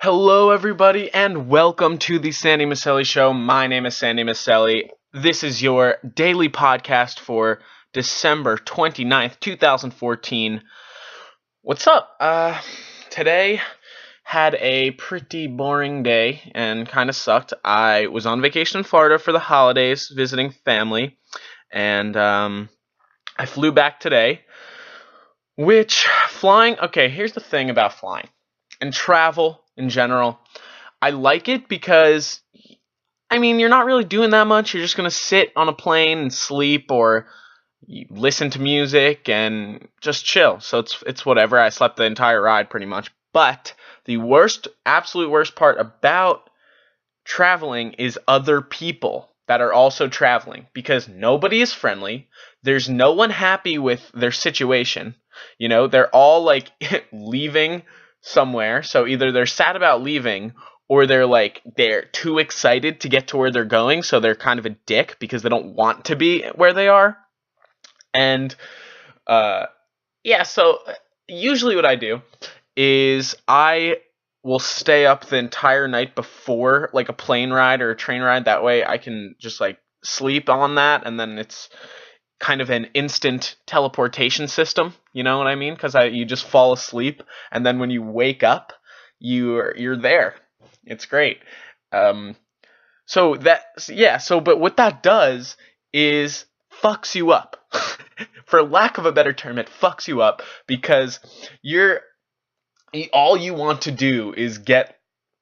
Hello, everybody, and welcome to the Sandy Masselli Show. My name is Sandy Masselli. This is your daily podcast for December 29th, 2014. What's up? Today had a pretty boring day and kind of sucked. I was on vacation in Florida for the holidays, visiting family, and I flew back today, okay, here's the thing about flying and travel in general. I like it because, you're not really doing that much. You're just going to sit on a plane and sleep or you listen to music and just chill. So it's whatever. I slept the entire ride pretty much. But the absolute worst part about traveling is other people that are also traveling because nobody is friendly. There's no one happy with their situation. They're all like leaving somewhere. So either they're sad about leaving or they're too excited to get to where they're going. So they're kind of a dick because they don't want to be where they are. And so usually what I do is I will stay up the entire night before like a plane ride or a train ride. That way I can just like sleep on that, and then it's kind of an instant teleportation system. You know what I mean? Because you just fall asleep, and then when you wake up, you're there. It's great. But what that does is fucks you up. For lack of a better term, it fucks you up because all you want to do is get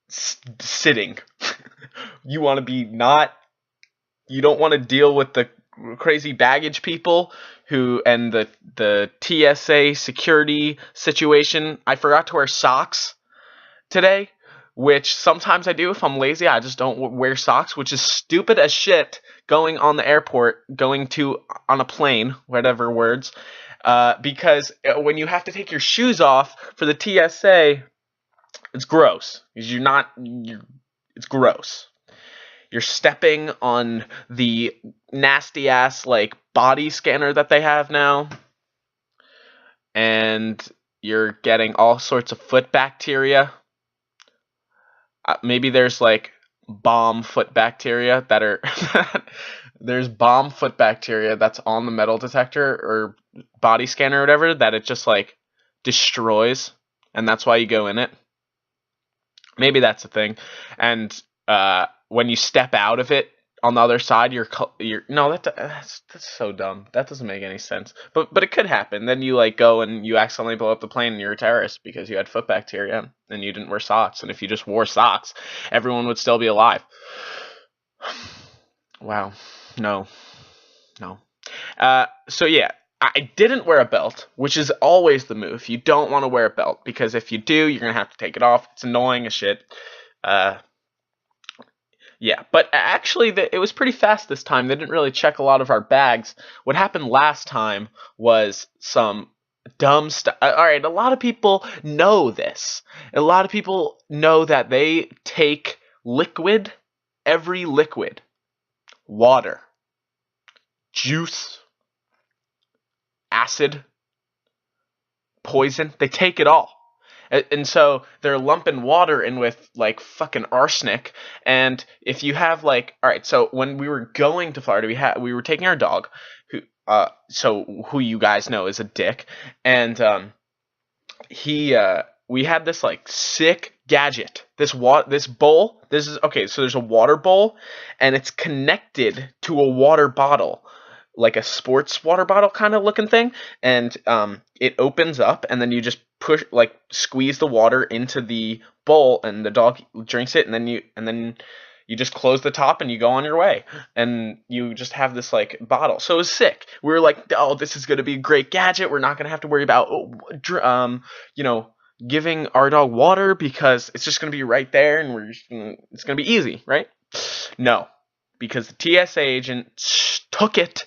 sitting. You want to be you don't want to deal with the crazy baggage people and the TSA security situation. I forgot to wear socks today, which sometimes I do if I'm lazy. I just don't wear socks, which is stupid as shit going on the airport, on a plane, whatever words, because when you have to take your shoes off for the TSA, it's gross. It's gross. You're stepping on the nasty ass like body scanner that they have now, and you're getting all sorts of foot bacteria. Maybe there's like bomb foot bacteria there's bomb foot bacteria that's on the metal detector or body scanner or whatever that it just like destroys, and that's why you go in it. Maybe that's the thing. And when you step out of it on the other side, that's so dumb. That doesn't make any sense. But it could happen. Then you like go and you accidentally blow up the plane and you're a terrorist because you had foot bacteria and you didn't wear socks. And if you just wore socks, everyone would still be alive. Wow. No. I didn't wear a belt, which is always the move. You don't want to wear a belt because if you do, you're going to have to take it off. It's annoying as shit. But actually, it was pretty fast this time. They didn't really check a lot of our bags. What happened last time was some dumb stuff. Alright, a lot of people know this. A lot of people know that they take every liquid, water, juice, acid, poison, they take it all. And so they're lumping water in with like fucking arsenic. And if you have alright, so when we were going to Florida, we were taking our dog, who you guys know is a dick, and we had this like sick gadget. This bowl. So there's a water bowl, and it's connected to a water bottle, like a sports water bottle kind of looking thing, and it opens up, and then you just squeeze the water into the bowl, and the dog drinks it, and then you just close the top and you go on your way, and you just have this like bottle. So it was sick. We were like, oh, this is gonna be a great gadget. We're not gonna have to worry about giving our dog water because it's just gonna be right there, and it's gonna be easy, right? No, because the TSA agent took it.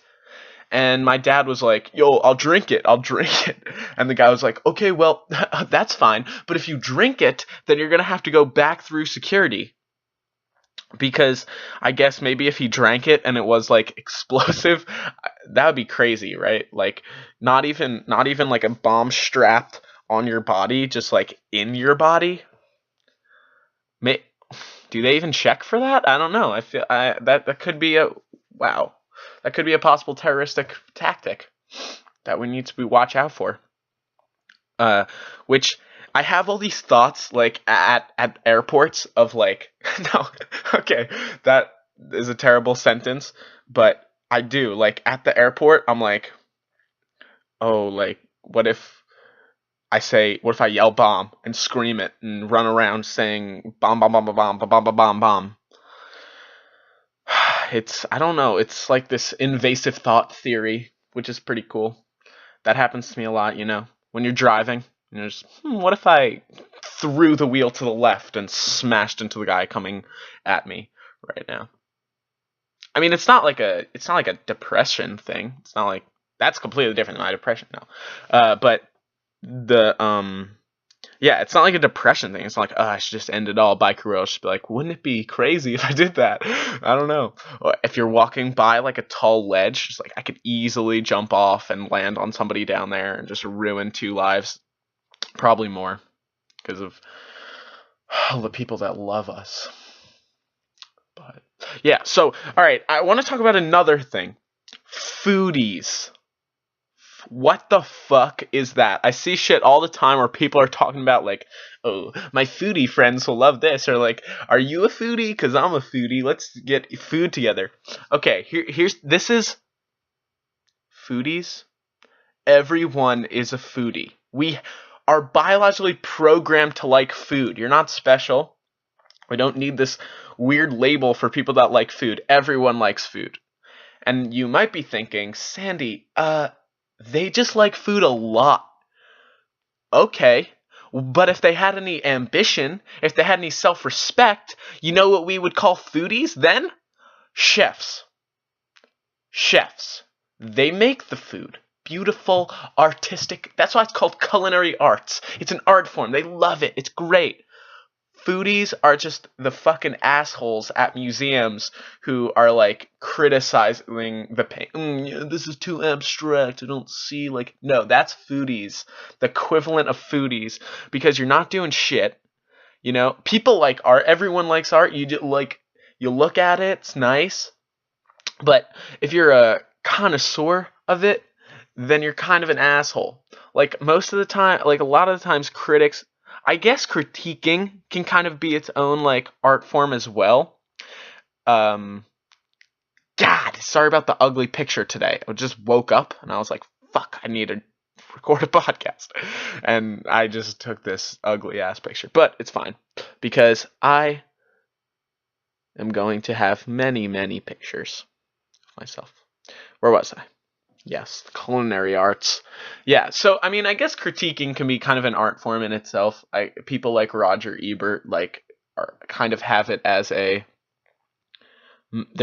And my dad was like, yo, I'll drink it. And the guy was like, okay, well, that's fine. But if you drink it, then you're going to have to go back through security. Because I guess maybe if he drank it and it was like explosive, that would be crazy, right? Like not even like a bomb strapped on your body, just like in your body. May, do they even check for that? I don't know. I feel that could be a wow. That could be a possible terroristic tactic that we need to watch out for. Which I have all these thoughts like at airports of like no, okay, that is a terrible sentence, but I do like at the airport. I'm like, oh, like what if I yell bomb and scream it and run around saying bomb bomb bomb bomb bomb bomb bomb bomb bomb. It's I don't know. It's like this invasive thought theory, which is pretty cool. That happens to me a lot, when you're driving. Just, what if I threw the wheel to the left and smashed into the guy coming at me right now? I mean, it's not like a depression thing. It's not like that's completely different than my depression now. But the yeah, it's not like a depression thing. It's not like, oh, I should just end it all. Bike row should be like, wouldn't it be crazy if I did that? I don't know. Or if you're walking by like a tall ledge, just like I could easily jump off and land on somebody down there and just ruin 2 lives. Probably more because of all the people that love us. But yeah, so all right, I want to talk about another thing. Foodies. What the fuck is that? I see shit all the time where people are talking about like, oh, my foodie friends will love this, or like, are you a foodie? Because I'm a foodie. Let's get food together. Okay, this is foodies. Everyone is a foodie. We are biologically programmed to like food. You're not special. We don't need this weird label for people that like food. Everyone likes food. And you might be thinking, Sandy, they just like food a lot. Okay. But if they had any ambition, if they had any self-respect, you know what we would call foodies then? Chefs. Chefs. They make the food. Beautiful, artistic. That's why it's called culinary arts. It's an art form. They love it. It's great. Foodies are just the fucking assholes at museums who are like criticizing the paint. Yeah, this is too abstract. I don't see like no. That's foodies, the equivalent of foodies, because you're not doing shit. People like art. Everyone likes art. You look at it. It's nice, but if you're a connoisseur of it, then you're kind of an asshole. Like most of the time, like a lot of the times, critics. I guess critiquing can kind of be its own like art form as well. God, sorry about the ugly picture today. I just woke up and I was like, fuck, I need to record a podcast. And I just took this ugly ass picture. But it's fine because I am going to have many, many pictures of myself. Where was I? Yes, culinary arts. Yeah, so I mean, I guess critiquing can be kind of an art form in itself. People like Roger Ebert kind of have it as they're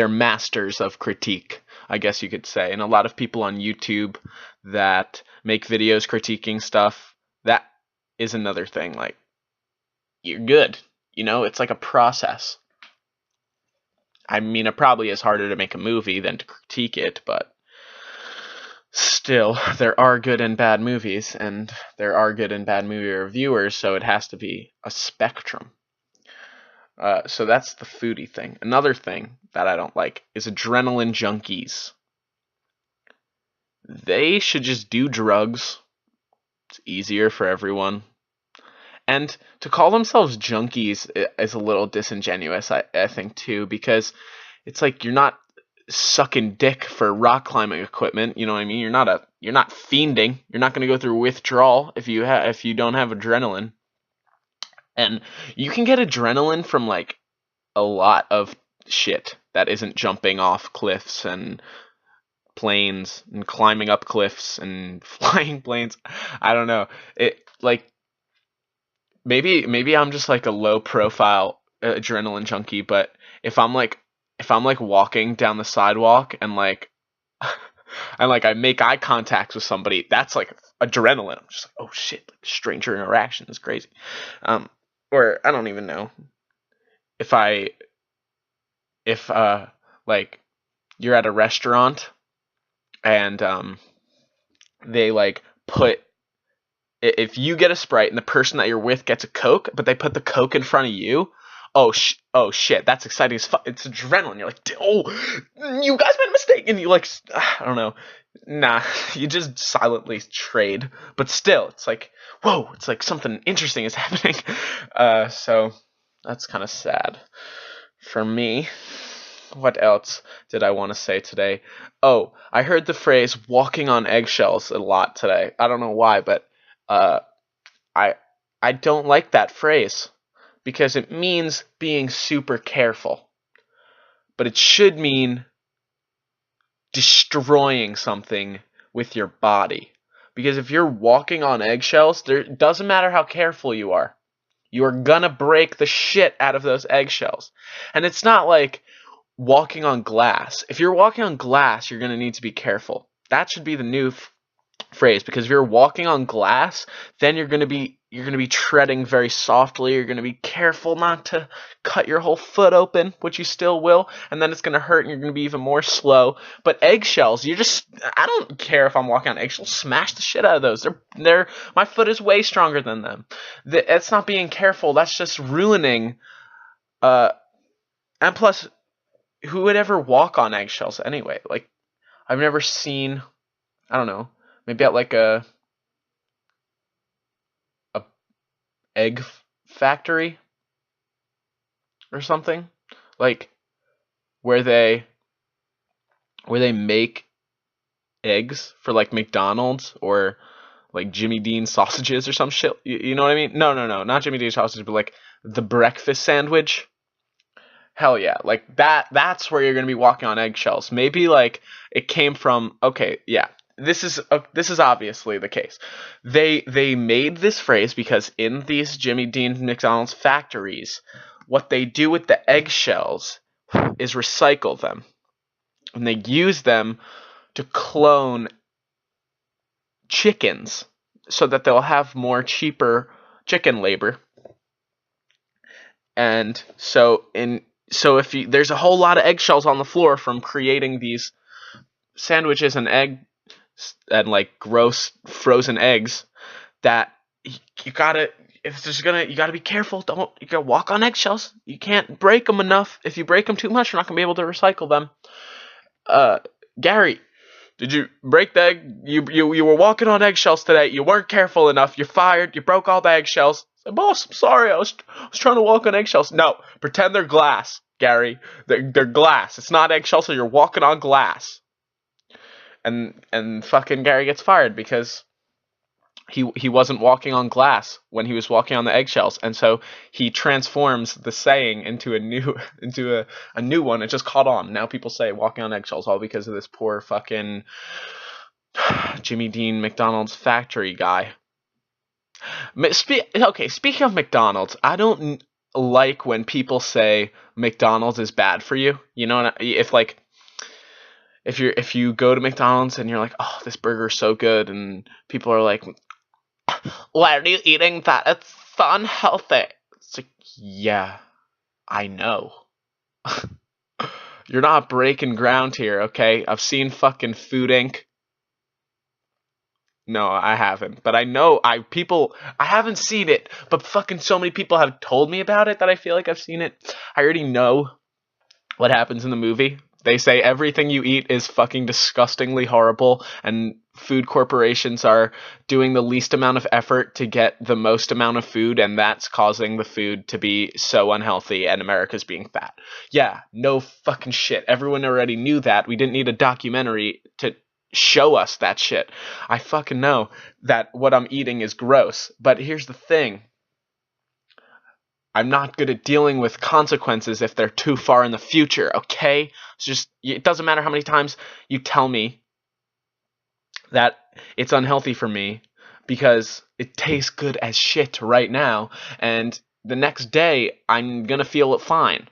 masters of critique, I guess you could say. And a lot of people on YouTube that make videos critiquing stuff, that is another thing. Like, you're good. It's like a process. I mean, it probably is harder to make a movie than to critique it, but still, there are good and bad movies, and there are good and bad movie reviewers, so it has to be a spectrum. So that's the foodie thing. Another thing that I don't like is adrenaline junkies. They should just do drugs. It's easier for everyone. And to call themselves junkies is a little disingenuous, I think, too, because it's like you're not sucking dick for rock climbing equipment. You know what I mean? You're not fiending. You're not going to go through withdrawal if you don't have adrenaline. And you can get adrenaline from like a lot of shit that isn't jumping off cliffs and planes and climbing up cliffs and flying planes. I don't know. It like maybe I'm just like a low profile adrenaline junkie, but if I'm like walking down the sidewalk and like I make eye contact with somebody, that's like adrenaline. I'm just like, oh shit, like stranger interaction is crazy. Or I don't even know if like you're at a restaurant and they like put if you get a Sprite and the person that you're with gets a Coke, but they put the Coke in front of you, oh shit, that's exciting as fuck. It's adrenaline. You're like, oh, you guys made a mistake, and you like, I don't know, nah, you just silently trade. But still, it's like, whoa, it's like something interesting is happening. So that's kind of sad for me. What else did I want to say today? Oh, I heard the phrase "walking on eggshells" a lot today. I don't know why, but uh, I I don't like that phrase because it means being super careful. But it should mean destroying something with your body. Because if you're walking on eggshells, it doesn't matter how careful you are. You are gonna break the shit out of those eggshells. And it's not like walking on glass. If you're walking on glass, you're gonna need to be careful. That should be the new phrase, because if you're walking on glass, then you're gonna be treading very softly. You're gonna be careful not to cut your whole foot open, which you still will, and then it's gonna hurt, and you're gonna be even more slow. But eggshells, I don't care if I'm walking on eggshells. Smash the shit out of those. They're my foot is way stronger than them. It's not being careful. That's just ruining. And plus, who would ever walk on eggshells anyway? Like, I've never seen. I don't know. Maybe at like a egg factory or something, like where they make eggs for like McDonald's or like Jimmy Dean sausages or some shit. You know what I mean? No, not Jimmy Dean sausages, but like the breakfast sandwich. Hell yeah, like that's where you're gonna be walking on eggshells. Maybe like it came from. Okay, yeah. This is obviously the case. They made this phrase because in these Jimmy Dean McDonald's factories, what they do with the eggshells is recycle them, and they use them to clone chickens so that they'll have more cheaper chicken labor. And so there's a whole lot of eggshells on the floor from creating these sandwiches and like gross frozen eggs that you gotta be careful. You gotta walk on eggshells. You can't break them enough. If you break them too much, you're not gonna be able to recycle them. Gary, did you break the egg? You were walking on eggshells today. You weren't careful enough. You're fired. You broke all the eggshells. I said, boss, I'm sorry. I was trying to walk on eggshells. No, pretend they're glass, Gary. They're glass. It's not eggshells, so you're walking on glass. And fucking Gary gets fired because he wasn't walking on glass when he was walking on the eggshells, and so he transforms the saying into a new one. It just caught on. Now people say walking on eggshells, all because of this poor fucking Jimmy Dean McDonald's factory guy. Okay, speaking of McDonald's, I don't like when people say McDonald's is bad for you. You know, if you go to McDonald's and you're like, oh, this burger is so good, and people are like, why are you eating that? It's so unhealthy. It's like, yeah, I know. You're not breaking ground here, okay? I've seen fucking Food Inc. No, I haven't. But I know I haven't seen it, but fucking so many people have told me about it that I feel like I've seen it. I already know what happens in the movie. They say everything you eat is fucking disgustingly horrible, and food corporations are doing the least amount of effort to get the most amount of food, and that's causing the food to be so unhealthy, and America's being fat. Yeah, no fucking shit. Everyone already knew that. We didn't need a documentary to show us that shit. I fucking know that what I'm eating is gross, but here's the thing. I'm not good at dealing with consequences if they're too far in the future, okay? It doesn't matter how many times you tell me that it's unhealthy for me because it tastes good as shit right now, and the next day I'm gonna feel it fine.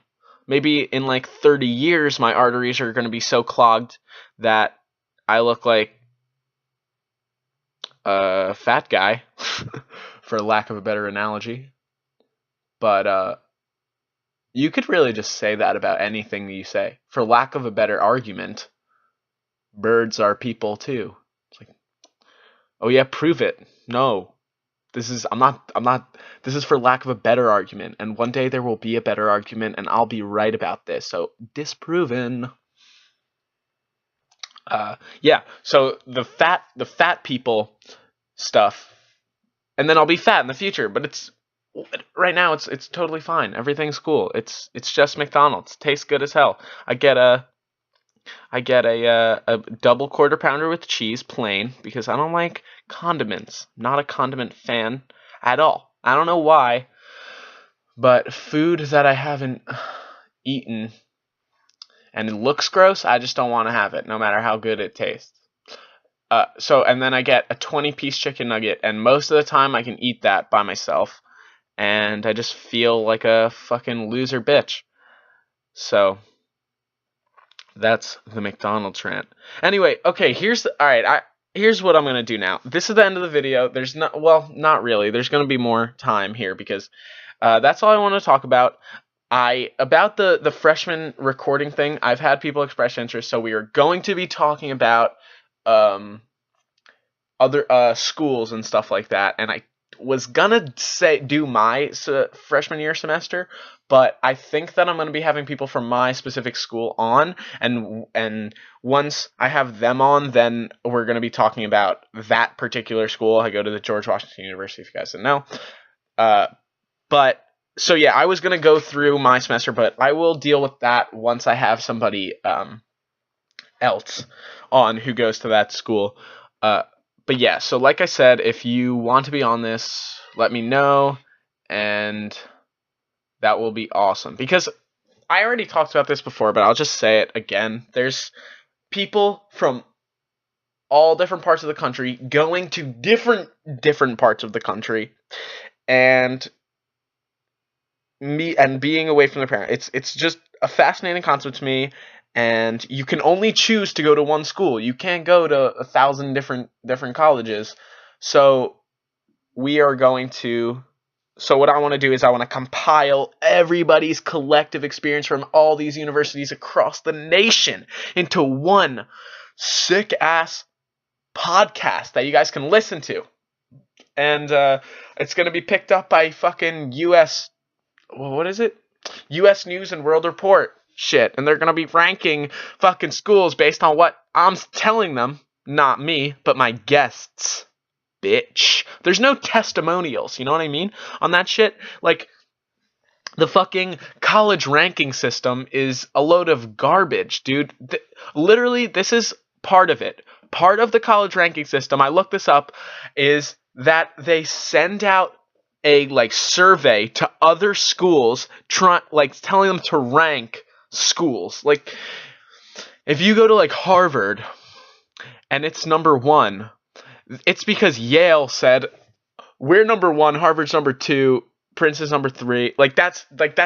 Maybe in like 30 years my arteries are gonna be so clogged that I look like a fat guy, for lack of a better analogy. But you could really just say that about anything you say. For lack of a better argument, birds are people too. It's like, oh yeah, prove it. No. this is for lack of a better argument, and one day there will be a better argument, and I'll be right about this. So, disproven. Yeah, so the fat people stuff, and then I'll be fat in the future, but right now it's totally fine. Everything's cool. It's just McDonald's. It tastes good as hell. I get a double quarter pounder with cheese, plain, because I don't like condiments. Not a condiment fan at all. I don't know why, but food that I haven't eaten and it looks gross, I just don't want to have it, no matter how good it tastes. And then I get a 20-piece chicken nugget, and most of the time I can eat that by myself, and I just feel like a fucking loser bitch. So, that's the McDonald's rant. Anyway, okay, here's what I'm gonna do now. This is the end of the video. There's not really. There's gonna be more time here because that's all I want to talk about. About the freshman recording thing, I've had people express interest, so we are going to be talking about other schools and stuff like that. And I was gonna do my freshman year semester, but I think that I'm gonna be having people from my specific school on, and once I have them on, then we're gonna be talking about that particular school. I go to the George Washington University, if you guys didn't know. But so yeah, I was gonna go through my semester, but I will deal with that once I have somebody else on who goes to that school. But yeah, so like I said, if you want to be on this, let me know, and that will be awesome. Because I already talked about this before, but I'll just say it again. There's people from all different parts of the country going to different parts of the country, and being away from their parents. It's just a fascinating concept to me. And you can only choose to go to one school. You can't go to 1,000 different colleges. So what I want to do is I want to compile everybody's collective experience from all these universities across the nation into one sick ass podcast that you guys can listen to. And it's going to be picked up by fucking US News and World Report. Shit, and they're gonna be ranking fucking schools based on what I'm telling them, not me, but my guests, bitch. There's no testimonials, you know what I mean, on that shit. Like, the fucking college ranking system is a load of garbage, dude. Literally, this is part of it. Part of the college ranking system, I looked this up, is that they send out a survey to other schools, telling them to rank schools. Like, if you go to Harvard and it's number 1, it's because Yale said we're number 1, Harvard's number 2, Princeton's number 3. That's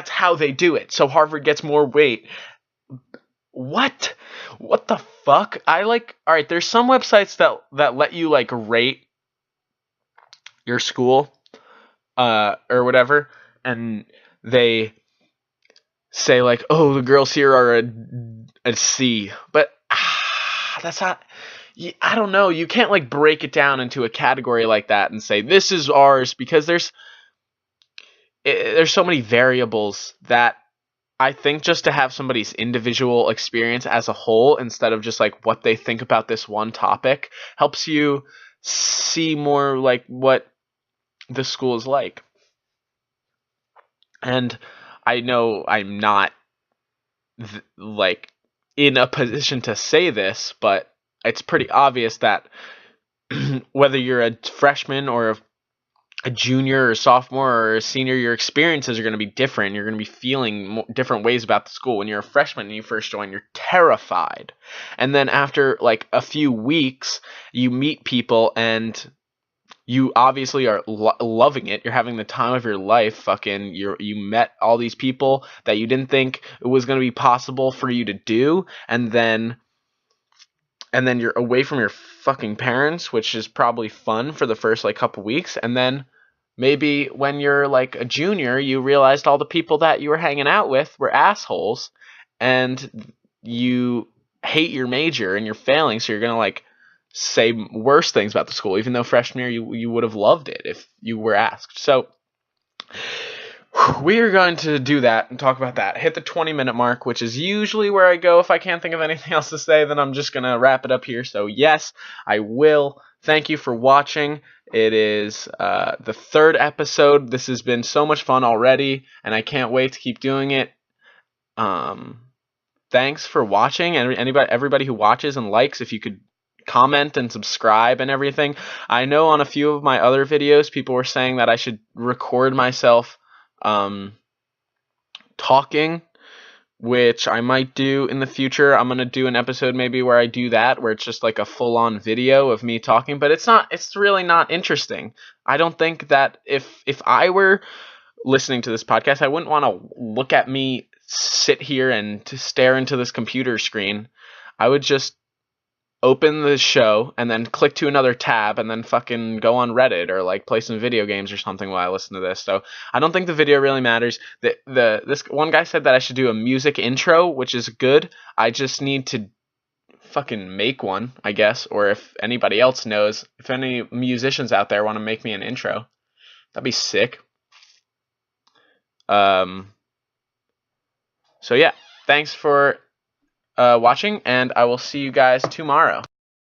how they do it. So Harvard gets more weight. What the fuck? Alright, there's some websites that let you rate your school or whatever, and they say oh, the girls here are a C, but that's not. I don't know. You can't break it down into a category like that and say this is ours, because there's so many variables that I think just to have somebody's individual experience as a whole instead of just what they think about this one topic helps you see more what the school is like. And I know I'm not in a position to say this, but it's pretty obvious that whether you're a freshman or a junior or sophomore or a senior, your experiences are going to be different. You're going to be feeling different ways about the school. When you're a freshman and you first join, you're terrified. And then after a few weeks, you meet people and you obviously are loving it. You're having the time of your life. Fucking, you met all these people that you didn't think it was going to be possible for you to do, and then you're away from your fucking parents, which is probably fun for the first couple weeks, and then maybe when you're a junior, you realized all the people that you were hanging out with were assholes, and you hate your major and you're failing, so you're gonna say worse things about the school, even though freshman year you would have loved it if you were asked. So we are going to do that and talk about that. Hit the 20-minute mark, which is usually where I go. If I can't think of anything else to say, then I'm just going to wrap it up here. So yes, I will. Thank you for watching. It is the 3rd episode. This has been so much fun already, and I can't wait to keep doing it. Thanks for watching, and everybody who watches and likes, if you could comment and subscribe and everything. I know on a few of my other videos, people were saying that I should record myself talking, which I might do in the future. I'm going to do an episode maybe where I do that, where it's just like a full-on video of me talking, but it's really not interesting. I don't think that if I were listening to this podcast, I wouldn't want to look at me sit here and to stare into this computer screen. I would just open the show and then click to another tab and then fucking go on Reddit or like play some video games or something while I listen to this. So I don't think the video really matters. This one guy said that I should do a music intro, which is good. I just need to fucking make one, I guess, or if anybody else knows, if any musicians out there want to make me an intro, that'd be sick. So yeah, thanks for watching, and I will see you guys tomorrow.